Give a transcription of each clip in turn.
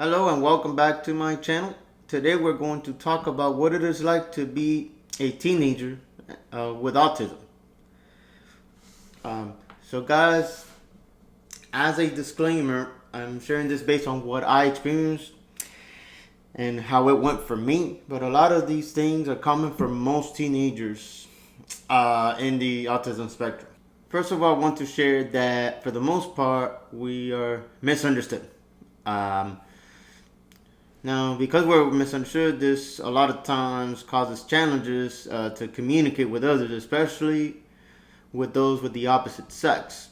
Hello and welcome back to my channel. Today we're going to talk about what it is like to be a teenager with autism. So guys, as a disclaimer, I'm sharing this based on what I experienced and how it went for me. But a lot of these things are common for most teenagers in the autism spectrum. First of all, I want to share that for the most part, we are misunderstood. Now, because we're misunderstood, this a lot of times causes challenges to communicate with others, especially with those with the opposite sex.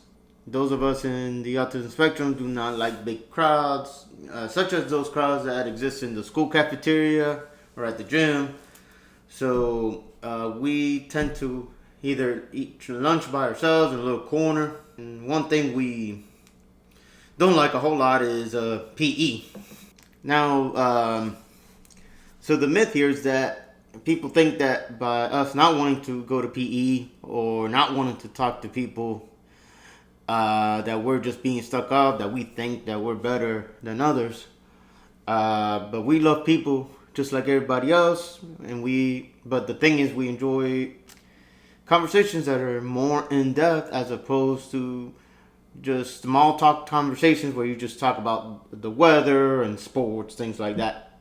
Those of us in the autism spectrum do not like big crowds, such as those crowds that exist in the school cafeteria or at the gym. So we tend to either eat lunch by ourselves in a little corner. And one thing we don't like a whole lot is PE. Now, so the myth here is that people think that by us not wanting to go to PE or not wanting to talk to people, that we're just being stuck up, that we think that we're better than others. But we love people just like everybody else, but the thing is we enjoy conversations that are more in-depth as opposed to just small talk conversations where you just talk about the weather and sports, things like that.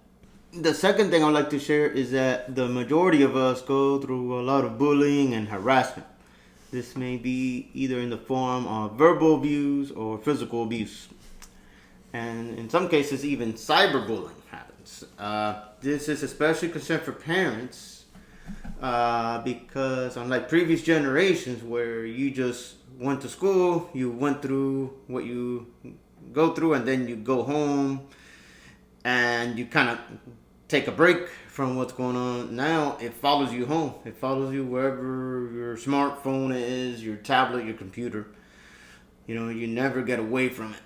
The second thing I'd like to share is that the majority of us go through a lot of bullying and harassment. This may be either in the form of verbal abuse or physical abuse. And in some cases, even cyberbullying happens. This is especially concerned for parents because unlike previous generations where you just went to school, you went through what you go through, and then you go home and you kind of take a break from what's going on. Now it follows you home. It follows you wherever your smartphone is, your tablet, your computer. You know, you never get away from it.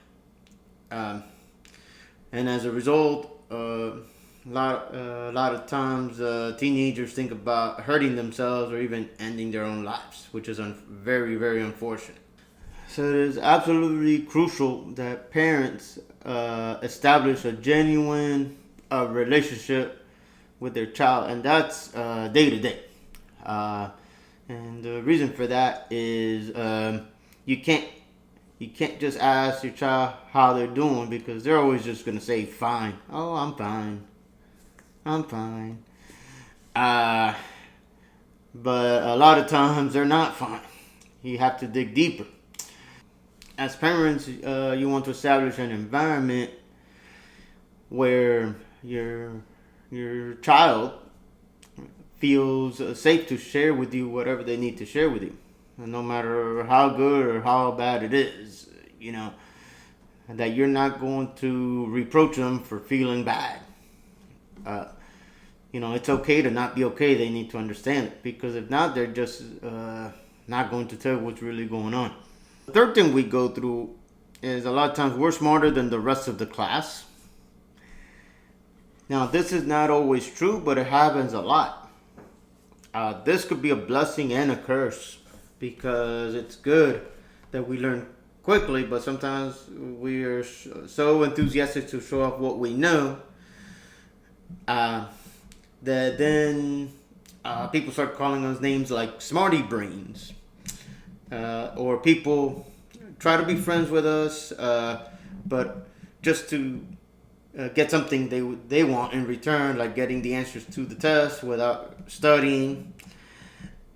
And as a result, a lot of times teenagers think about hurting themselves or even ending their own lives, which is very, very unfortunate. So it is absolutely crucial that parents establish a genuine relationship with their child, and that's day to day. And the reason for that is you can't just ask your child how they're doing because they're always just going to say fine. Oh, I'm fine. I'm fine. But a lot of times they're not fine. You have to dig deeper. As parents, you want to establish an environment where your child feels safe to share with you whatever they need to share with you. And no matter how good or how bad it is, you know, that you're not going to reproach them for feeling bad. You know, it's okay to not be okay. They need to understand it, because if not, they're just not going to tell what's really going on. The third thing we go through is a lot of times we're smarter than the rest of the class. Now, this is not always true, but it happens a lot. This could be a blessing and a curse, because it's good that we learn quickly, but sometimes we are so enthusiastic to show off what we know that then people start calling us names like smarty brains, or people try to be friends with us, but just to get something they want in return, like getting the answers to the test without studying,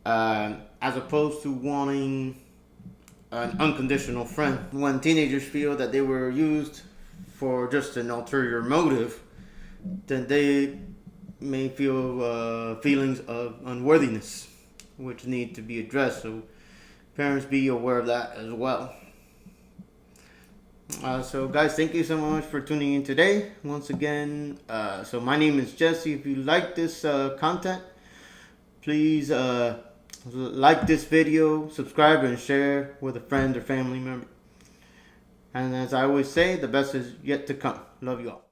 as opposed to wanting an unconditional friend. When teenagers feel that they were used for just an ulterior motive, then they may feel feelings of unworthiness, which need to be addressed. So parents, be aware of that as well. So guys, thank you so much for tuning in today. Once again, so my name is Jesse. If you like this content, please like this video, subscribe, and share with a friend or family member. And as I always say, the best is yet to come. Love you all.